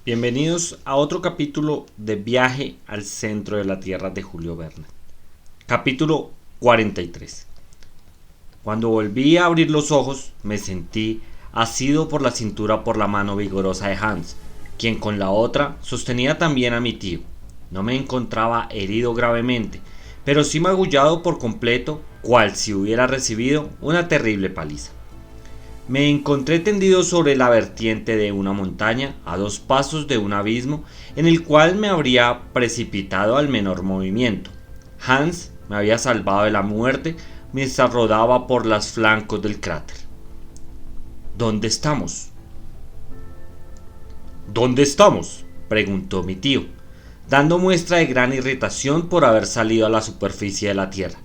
Bienvenidos a otro capítulo de Viaje al centro de la Tierra de Julio Verne. Capítulo 43. Cuando volví a abrir los ojos, me sentí asido por la cintura por la mano vigorosa de Hans, quien con la otra sostenía también a mi tío. No me encontraba herido gravemente, pero sí magullado por completo, cual si hubiera recibido una terrible paliza. Me encontré tendido sobre la vertiente de una montaña a 2 pasos de un abismo en el cual me habría precipitado al menor movimiento. Hans me había salvado de la muerte mientras rodaba por los flancos del cráter. ¿Dónde estamos? ¿Dónde estamos?, preguntó mi tío, dando muestra de gran irritación por haber salido a la superficie de la tierra.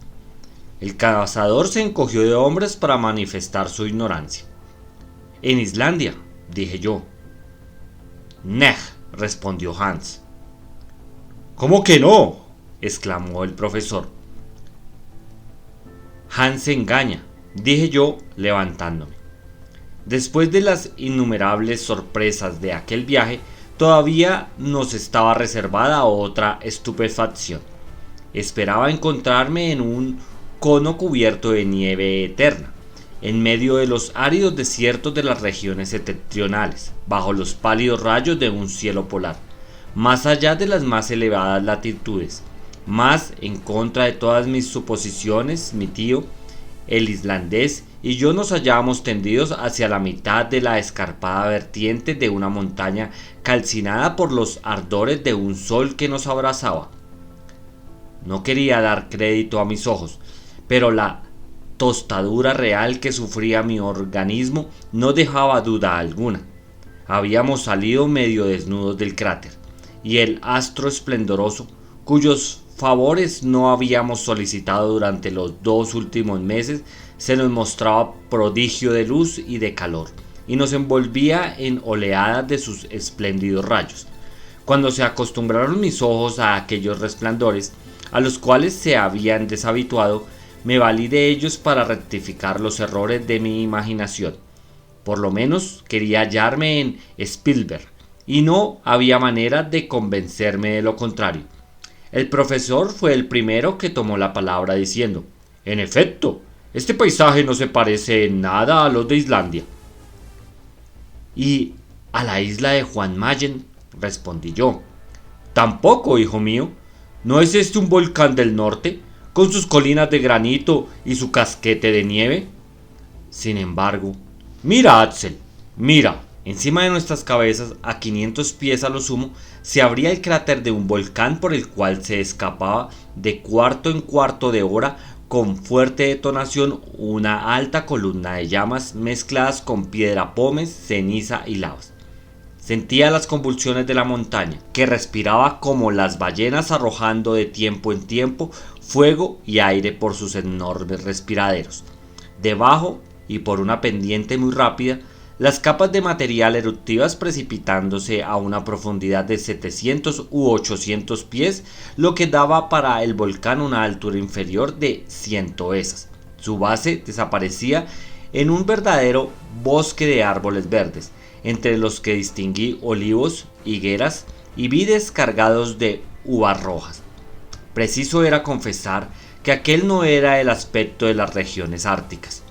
El cazador se encogió de hombros para manifestar su ignorancia. En Islandia, dije yo.Nej, respondió Hans. ¿Cómo que no?, exclamó el profesor. Hans se engaña, dije yo levantándome. Después de las innumerables sorpresas de aquel viaje, todavía nos estaba reservada otra estupefacción. Esperaba encontrarme en un cono cubierto de nieve eterna, en medio de los áridos desiertos de las regiones septentrionales, bajo los pálidos rayos de un cielo polar, más allá de las más elevadas latitudes. Más en contra de todas mis suposiciones, mi tío, el islandés y yo nos hallábamos tendidos hacia la mitad de la escarpada vertiente de una montaña calcinada por los ardores de un sol que nos abrazaba. No quería dar crédito a mis ojos, pero la tostadura real que sufría mi organismo no dejaba duda alguna. Habíamos salido medio desnudos del cráter, y el astro esplendoroso, cuyos favores no habíamos solicitado durante los 2 últimos meses, se nos mostraba prodigio de luz y de calor, y nos envolvía en oleadas de sus espléndidos rayos. Cuando se acostumbraron mis ojos a aquellos resplandores, a los cuales se habían deshabituado, me valí de ellos para rectificar los errores de mi imaginación. Por lo menos quería hallarme en Spielberg, y no había manera de convencerme de lo contrario. El profesor fue el primero que tomó la palabra diciendo: «En efecto, este paisaje no se parece en nada a los de Islandia». «¿Y a la isla de Juan Mayen?», respondí yo. «Tampoco, hijo mío. ¿No es este un volcán del norte, con sus colinas de granito y su casquete de nieve? Sin embargo, mira, Axel, mira, encima de nuestras cabezas, a 500 pies a lo sumo, se abría el cráter de un volcán por el cual se escapaba de cuarto en cuarto de hora con fuerte detonación una alta columna de llamas mezcladas con piedra pómez, ceniza y lavas. Sentía las convulsiones de la montaña, que respiraba como las ballenas arrojando de tiempo en tiempo fuego y aire por sus enormes respiraderos. Debajo, y por una pendiente muy rápida, las capas de material eruptivas precipitándose a una profundidad de 700 u 800 pies, lo que daba para el volcán una altura inferior de 100 esas. Su base desaparecía en un verdadero bosque de árboles verdes, entre los que distinguí olivos, higueras y vides cargados de uvas rojas. Preciso era confesar que aquel no era el aspecto de las regiones árticas.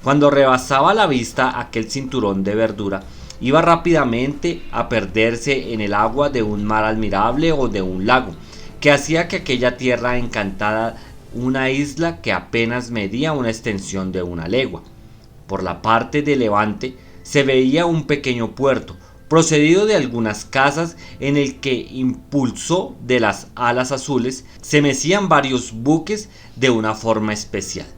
Cuando rebasaba la vista aquel cinturón de verdura, iba rápidamente a perderse en el agua de un mar admirable o de un lago, que hacía que aquella tierra encantada una isla que apenas medía una extensión de 1 legua. Por la parte de levante se veía un pequeño puerto, procedido de algunas casas, en el que, impulso de las alas azules, se mecían varios buques de una forma especial.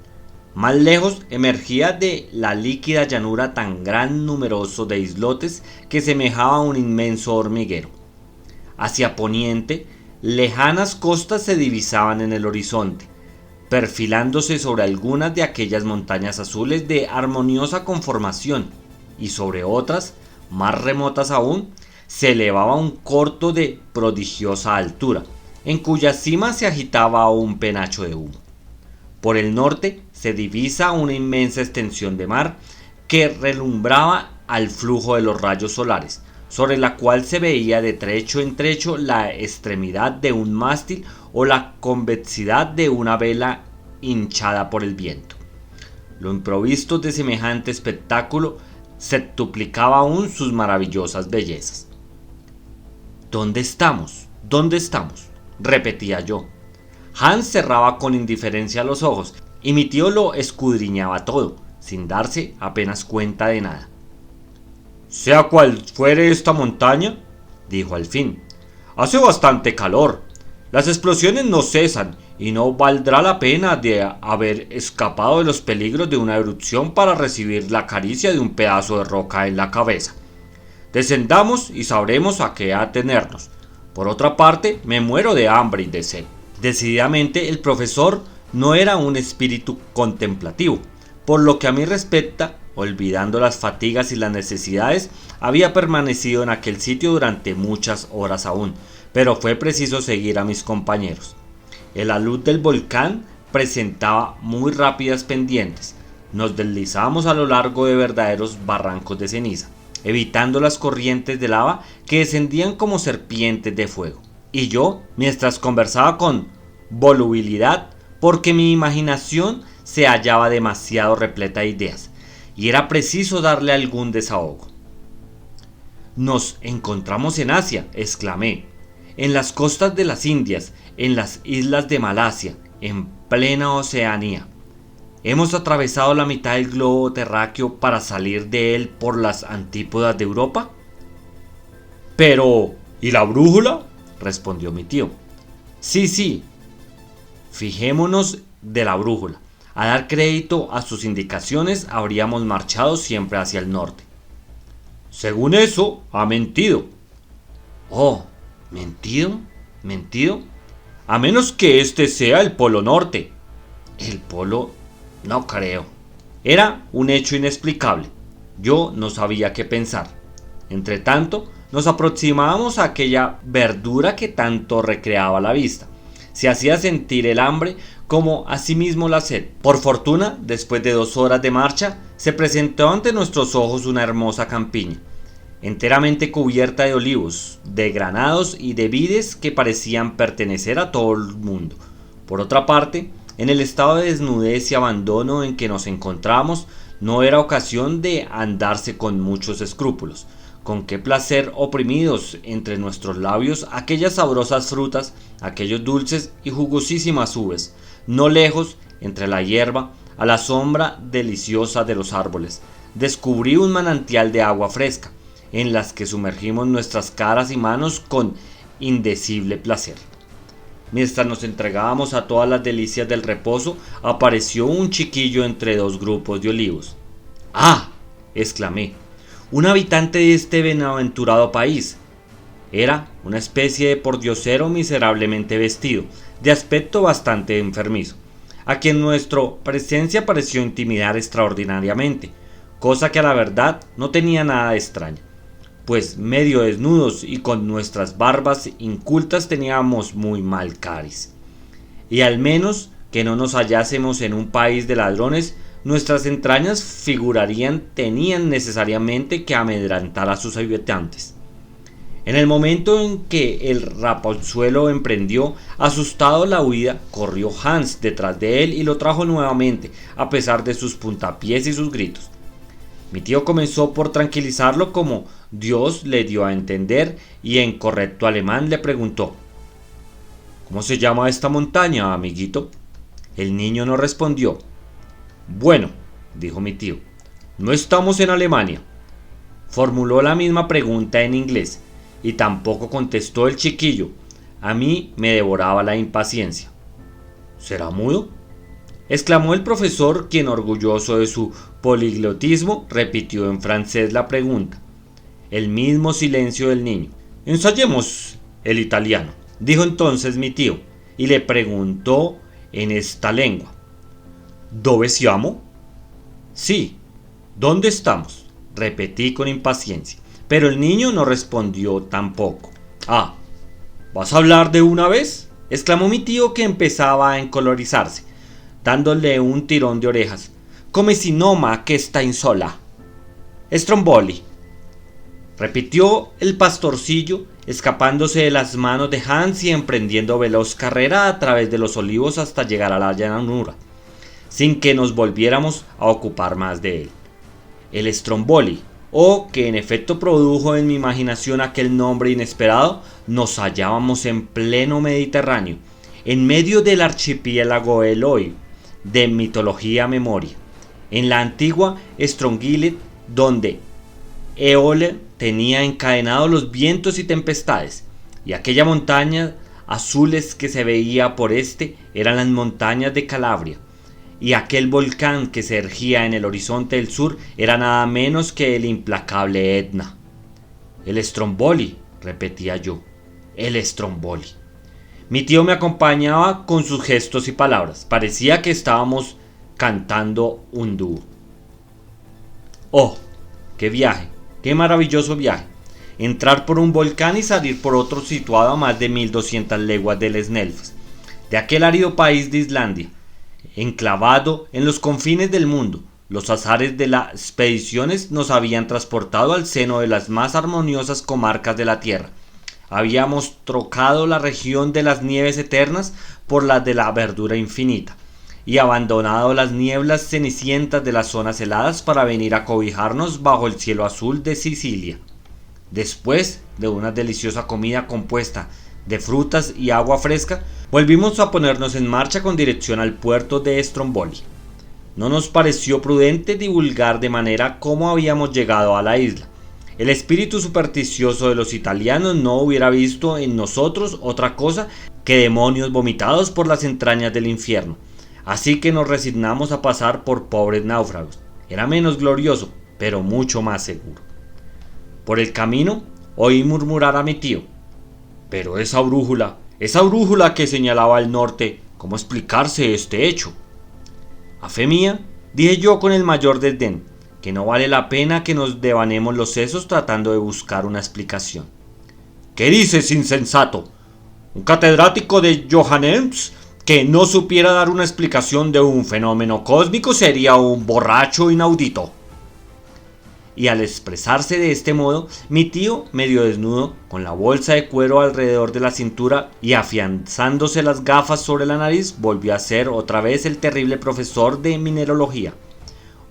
Más lejos emergía de la líquida llanura tan gran numeroso de islotes que semejaba un inmenso hormiguero. Hacia poniente, lejanas costas se divisaban en el horizonte, perfilándose sobre algunas de aquellas montañas azules de armoniosa conformación, y sobre otras, más remotas aún, se elevaba un corto de prodigiosa altura, en cuya cima se agitaba un penacho de humo. Por el norte se divisa una inmensa extensión de mar que relumbraba al flujo de los rayos solares, sobre la cual se veía de trecho en trecho la extremidad de un mástil o la convexidad de una vela hinchada por el viento. Lo improvisto de semejante espectáculo septuplicaba aún sus maravillosas bellezas. ¿Dónde estamos? ¿Dónde estamos?, repetía yo. Hans cerraba con indiferencia los ojos y mi tío lo escudriñaba todo, sin darse apenas cuenta de nada. «Sea cual fuere esta montaña», dijo al fin, «hace bastante calor. Las explosiones no cesan y no valdrá la pena de haber escapado de los peligros de una erupción para recibir la caricia de un pedazo de roca en la cabeza. Descendamos y sabremos a qué atenernos. Por otra parte, me muero de hambre y de sed». Decididamente el profesor no era un espíritu contemplativo. Por lo que a mí respecta, olvidando las fatigas y las necesidades, había permanecido en aquel sitio durante muchas horas aún, pero fue preciso seguir a mis compañeros. La luz del volcán presentaba muy rápidas pendientes. Nos deslizábamos a lo largo de verdaderos barrancos de ceniza, evitando las corrientes de lava que descendían como serpientes de fuego. Y yo, mientras conversaba con volubilidad, porque mi imaginación se hallaba demasiado repleta de ideas, y era preciso darle algún desahogo. «Nos encontramos en Asia», exclamé, «en las costas de las Indias, en las islas de Malasia, en plena Oceanía. Hemos atravesado la mitad del globo terráqueo para salir de él por las antípodas de Europa». «Pero, ¿y la brújula?», respondió mi tío. Sí, fijémonos de la brújula. A dar crédito a sus indicaciones, habríamos marchado siempre hacia el norte. «Según eso, ha mentido». «Oh, ¿mentido? ¿Mentido? A menos que este sea el Polo Norte». «¿El Polo? No creo». Era un hecho inexplicable. Yo no sabía qué pensar. Entretanto, nos aproximábamos a aquella verdura que tanto recreaba la vista. Se hacía sentir el hambre como asimismo la sed. Por fortuna, después de 2 horas de marcha, se presentó ante nuestros ojos una hermosa campiña, enteramente cubierta de olivos, de granados y de vides que parecían pertenecer a todo el mundo. Por otra parte, en el estado de desnudez y abandono en que nos encontramos, no era ocasión de andarse con muchos escrúpulos. Con qué placer oprimidos entre nuestros labios aquellas sabrosas frutas, aquellos dulces y jugosísimas uvas, no lejos, entre la hierba, a la sombra deliciosa de los árboles, descubrí un manantial de agua fresca, en las que sumergimos nuestras caras y manos con indecible placer. Mientras nos entregábamos a todas las delicias del reposo, apareció un chiquillo entre 2 grupos de olivos. «¡Ah!», exclamé, «un habitante de este bienaventurado país». Era una especie de pordiosero miserablemente vestido, de aspecto bastante enfermizo, a quien nuestra presencia pareció intimidar extraordinariamente, cosa que a la verdad no tenía nada de extraña, pues medio desnudos y con nuestras barbas incultas teníamos muy mal cariz. Y al menos que no nos hallásemos en un país de ladrones, nuestras entrañas tenían necesariamente que amedrentar a sus habitantes. En el momento en que el raponzuelo emprendió asustado la huida, corrió Hans detrás de él y lo trajo nuevamente, a pesar de sus puntapiés y sus gritos. Mi tío comenzó por tranquilizarlo como Dios le dio a entender y en correcto alemán le preguntó: «¿Cómo se llama esta montaña, amiguito?». El niño no respondió. «Bueno», dijo mi tío, «no estamos en Alemania». Formuló la misma pregunta en inglés y tampoco contestó el chiquillo. A mí me devoraba la impaciencia. «¿Será mudo?», exclamó el profesor, quien, orgulloso de su poliglotismo, repitió en francés la pregunta. El mismo silencio del niño. «Ensayemos el italiano», dijo entonces mi tío, y le preguntó en esta lengua: «¿Dove siamo?». «Sí, ¿dónde estamos?», repetí con impaciencia, pero el niño no respondió tampoco. «Ah, ¿vas a hablar de una vez?», exclamó mi tío, que empezaba a encolorizarse, dándole un tirón de orejas. «Come si noma que está in sola». «Stromboli». repitió el pastorcillo, escapándose de las manos de Hans y emprendiendo veloz carrera a través de los olivos hasta llegar a la llanura, sin que nos volviéramos a ocupar más de él. El Stromboli, que en efecto produjo en mi imaginación aquel nombre inesperado, nos hallábamos en pleno Mediterráneo, en medio del archipiélago Eloi, de mitología memoria, en la antigua Strongylet, donde Éole tenía encadenados los vientos y tempestades, y aquella montaña azules que se veía por eran las montañas de Calabria, y aquel volcán que se erguía en el horizonte del sur era nada menos que el implacable Etna. El Stromboli, repetía yo, el Stromboli. Mi tío me acompañaba con sus gestos y palabras. Parecía que estábamos cantando un dúo. ¡Oh! ¡Qué viaje! ¡Qué maravilloso viaje! Entrar por un volcán y salir por otro situado a más de 1200 leguas del Snæfell, de aquel árido país de Islandia, enclavado en los confines del mundo. Los azares de las expediciones nos habían transportado al seno de las más armoniosas comarcas de la tierra. Habíamos trocado la región de las nieves eternas por la de la verdura infinita, y abandonado las nieblas cenicientas de las zonas heladas para venir a cobijarnos bajo el cielo azul de Sicilia. Después de una deliciosa comida compuesta de frutas y agua fresca, volvimos a ponernos en marcha con dirección al puerto de Stromboli. No nos pareció prudente divulgar de manera cómo habíamos llegado a la isla. El espíritu supersticioso de los italianos no hubiera visto en nosotros otra cosa que demonios vomitados por las entrañas del infierno. Así que nos resignamos a pasar por pobres náufragos. Era menos glorioso, pero mucho más seguro. Por el camino oí murmurar a mi tío: pero esa brújula que señalaba al norte, ¿cómo explicarse este hecho? A fe mía, dije yo con el mayor desdén, que no vale la pena que nos devanemos los sesos tratando de buscar una explicación. ¿Qué dices, insensato? ¿Un catedrático de Johannes que no supiera dar una explicación de un fenómeno cósmico sería un borracho inaudito? Y al expresarse de este modo, mi tío, medio desnudo, con la bolsa de cuero alrededor de la cintura y afianzándose las gafas sobre la nariz, volvió a ser otra vez el terrible profesor de mineralogía.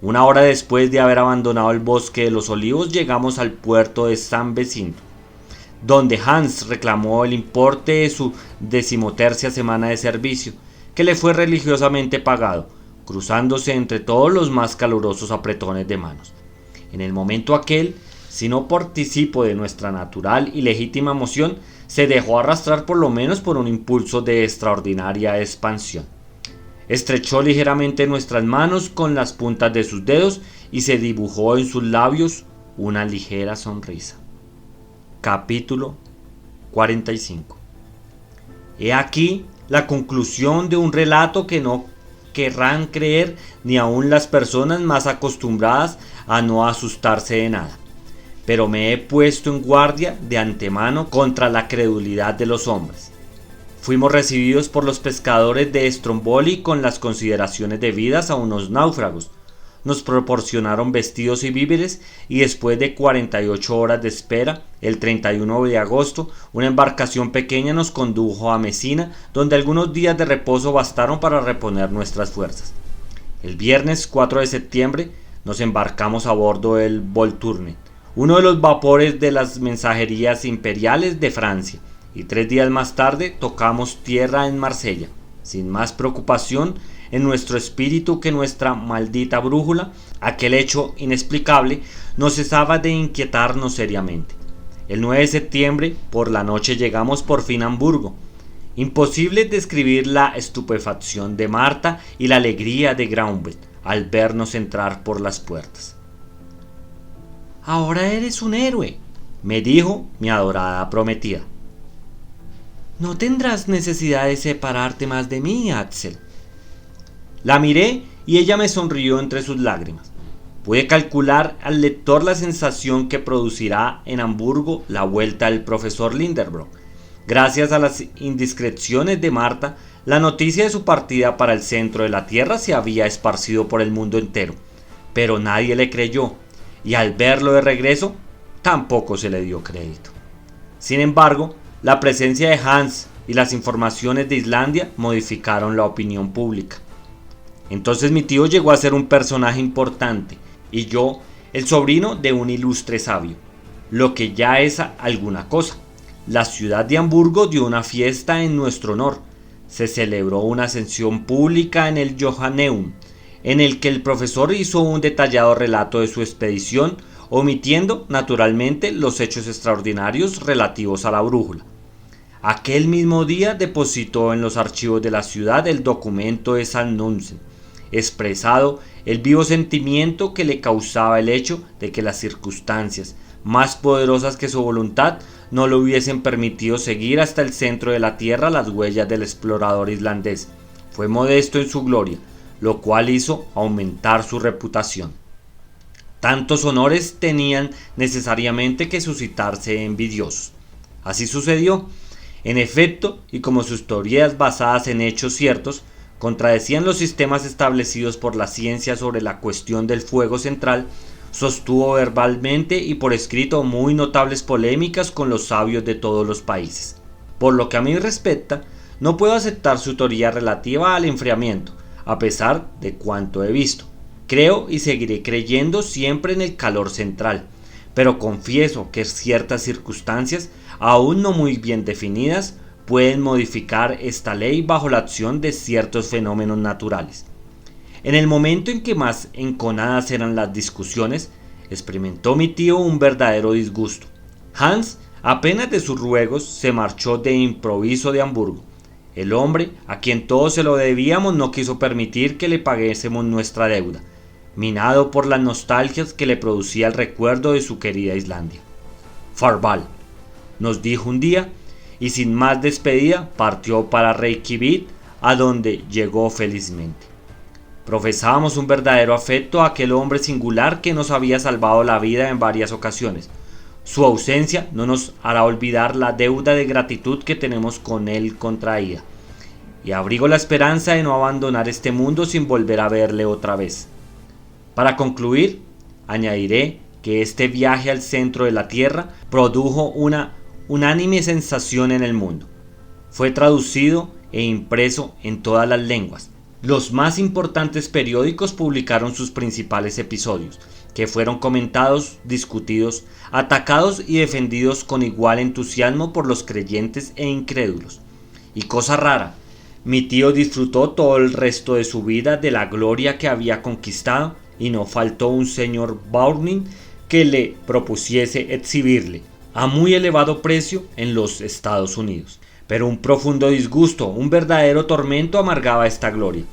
Una hora después de haber abandonado el bosque de los olivos, llegamos al puerto de San Jacinto, donde Hans reclamó el importe de su 13ª semana de servicio, que le fue religiosamente pagado, cruzándose entre todos los más calurosos apretones de manos. En el momento aquel, si no participo de nuestra natural y legítima emoción, se dejó arrastrar por lo menos por un impulso de extraordinaria expansión. Estrechó ligeramente nuestras manos con las puntas de sus dedos y se dibujó en sus labios una ligera sonrisa. Capítulo 45. He aquí la conclusión de un relato que no querrán creer ni aun las personas más acostumbradas a no asustarse de nada. Pero me he puesto en guardia de antemano contra la credulidad de los hombres. Fuimos recibidos por los pescadores de Stromboli con las consideraciones debidas a unos náufragos. Nos proporcionaron vestidos y víveres y después de 48 horas de espera, el 31 de agosto, una embarcación pequeña nos condujo a Mesina, donde algunos días de reposo bastaron para reponer nuestras fuerzas. El viernes 4 de septiembre nos embarcamos a bordo del Volturne, uno de los vapores de las mensajerías imperiales de Francia, y 3 días más tarde tocamos tierra en Marsella, sin más preocupación en nuestro espíritu que nuestra maldita brújula. Aquel hecho inexplicable no cesaba de inquietarnos seriamente. El 9 de septiembre por la noche llegamos por fin a Hamburgo. Imposible describir la estupefacción de Marta y la alegría de Graumbelt al vernos entrar por las puertas. «Ahora eres un héroe», me dijo mi adorada prometida. «No tendrás necesidad de separarte más de mí, Axel». La miré y ella me sonrió entre sus lágrimas. Pude calcular al lector la sensación que producirá en Hamburgo la vuelta del profesor Lindenbrock. Gracias a las indiscreciones de Marta, la noticia de su partida para el centro de la tierra se había esparcido por el mundo entero, pero nadie le creyó, y al verlo de regreso, tampoco se le dio crédito. Sin embargo, la presencia de Hans y las informaciones de Islandia modificaron la opinión pública. Entonces mi tío llegó a ser un personaje importante y yo el sobrino de un ilustre sabio, lo que ya es alguna cosa. La ciudad de Hamburgo dio una fiesta en nuestro honor. Se celebró una ascensión pública en el Johanneum, en el que el profesor hizo un detallado relato de su expedición, omitiendo naturalmente los hechos extraordinarios relativos a la brújula. Aquel mismo día depositó en los archivos de la ciudad el documento de Sannunsen, expresado el vivo sentimiento que le causaba el hecho de que las circunstancias, más poderosas que su voluntad, no le hubiesen permitido seguir hasta el centro de la tierra las huellas del explorador islandés. Fue modesto en su gloria, lo cual hizo aumentar su reputación. Tantos honores tenían necesariamente que suscitarse envidiosos. Así sucedió. En efecto, y como sus teorías basadas en hechos ciertos contradecían los sistemas establecidos por la ciencia sobre la cuestión del fuego central, sostuvo verbalmente y por escrito muy notables polémicas con los sabios de todos los países. Por lo que a mí respecta, no puedo aceptar su teoría relativa al enfriamiento, a pesar de cuanto he visto. Creo y seguiré creyendo siempre en el calor central, pero confieso que ciertas circunstancias, aún no muy bien definidas, pueden modificar esta ley bajo la acción de ciertos fenómenos naturales. En el momento en que más enconadas eran las discusiones, experimentó mi tío un verdadero disgusto. Hans, apenas de sus ruegos, se marchó de improviso de Hamburgo. El hombre, a quien todo se lo debíamos, no quiso permitir que le pagásemos nuestra deuda, minado por las nostalgias que le producía el recuerdo de su querida Islandia. Farval, nos dijo un día, y sin más despedida partió para Reykjavik, a donde llegó felizmente. Profesábamos un verdadero afecto a aquel hombre singular que nos había salvado la vida en varias ocasiones. Su ausencia no nos hará olvidar la deuda de gratitud que tenemos con él contraída, y abrigo la esperanza de no abandonar este mundo sin volver a verle otra vez. Para concluir, añadiré que este viaje al centro de la Tierra produjo una unánime sensación en el mundo. Fue traducido e impreso en todas las lenguas. Los más importantes periódicos publicaron sus principales episodios, que fueron comentados, discutidos, atacados y defendidos con igual entusiasmo por los creyentes e incrédulos. Y cosa rara, mi tío disfrutó todo el resto de su vida de la gloria que había conquistado, y no faltó un señor Browning que le propusiese exhibirle a muy elevado precio en los Estados Unidos. Pero un profundo disgusto, un verdadero tormento amargaba esta gloria.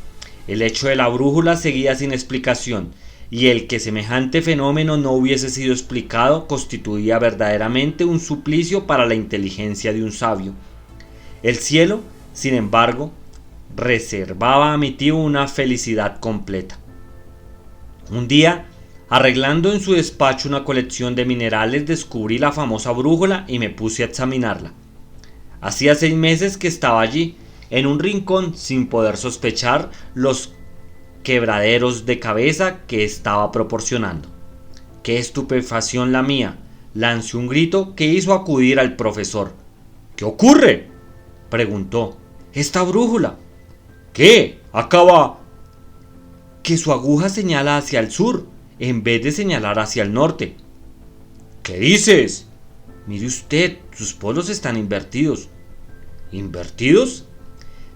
El hecho de la brújula seguía sin explicación, y el que semejante fenómeno no hubiese sido explicado constituía verdaderamente un suplicio para la inteligencia de un sabio. El cielo, sin embargo, reservaba a mi tío una felicidad completa. Un día, arreglando en su despacho una colección de minerales, descubrí la famosa brújula y me puse a examinarla. Hacía 6 meses que estaba allí, en un rincón, sin poder sospechar los quebraderos de cabeza que estaba proporcionando. ¡Qué estupefacción la mía! Lancé un grito que hizo acudir al profesor. ¿Qué ocurre?, preguntó. ¡Esta brújula! ¿Qué? Acaba... que su aguja señala hacia el sur, en vez de señalar hacia el norte. ¿Qué dices? Mire usted, sus polos están invertidos. ¿Invertidos?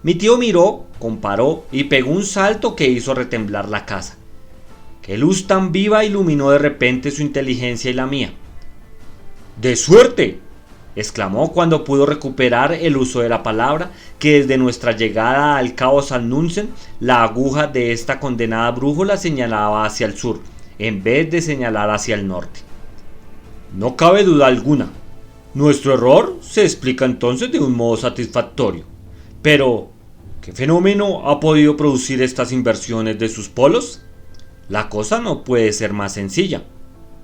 Mi tío miró, comparó y pegó un salto que hizo retemblar la casa. ¡Qué luz tan viva iluminó de repente su inteligencia y la mía! ¡De suerte!, exclamó cuando pudo recuperar el uso de la palabra, que desde nuestra llegada al cabo Sannunsen, la aguja de esta condenada brújula señalaba hacia el sur, en vez de señalar hacia el norte. No cabe duda alguna. Nuestro error se explica entonces de un modo satisfactorio. Pero, ¿qué fenómeno ha podido producir estas inversiones de sus polos? La cosa no puede ser más sencilla.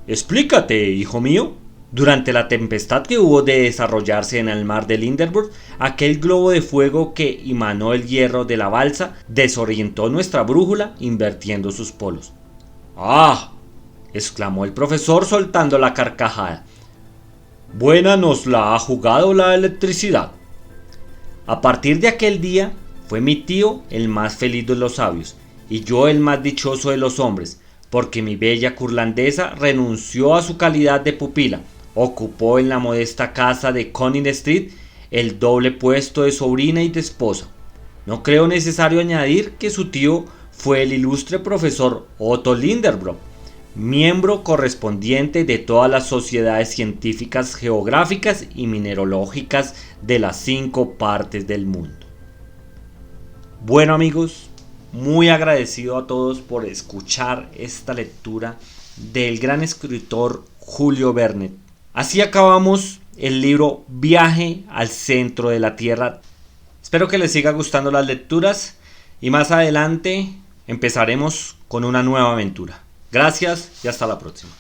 Explícate, hijo mío. Durante la tempestad que hubo de desarrollarse en el mar de Lindeburg, aquel globo de fuego que emanó el hierro de la balsa desorientó nuestra brújula invirtiendo sus polos. ¡Ah!, exclamó el profesor soltando la carcajada. Buena nos la ha jugado la electricidad. A partir de aquel día fue mi tío el más feliz de los sabios y yo el más dichoso de los hombres, porque mi bella curlandesa renunció a su calidad de pupila, ocupó en la modesta casa de Conning Street el doble puesto de sobrina y de esposa. No creo necesario añadir que su tío fue el ilustre profesor Otto Lindenbrock, miembro correspondiente de todas las sociedades científicas geográficas y mineralógicas de las 5 partes del mundo. Bueno amigos, muy agradecido a todos por escuchar esta lectura del gran escritor Julio Verne. Así acabamos el libro Viaje al centro de la Tierra. Espero que les siga gustando las lecturas y más adelante empezaremos con una nueva aventura. Gracias y hasta la próxima.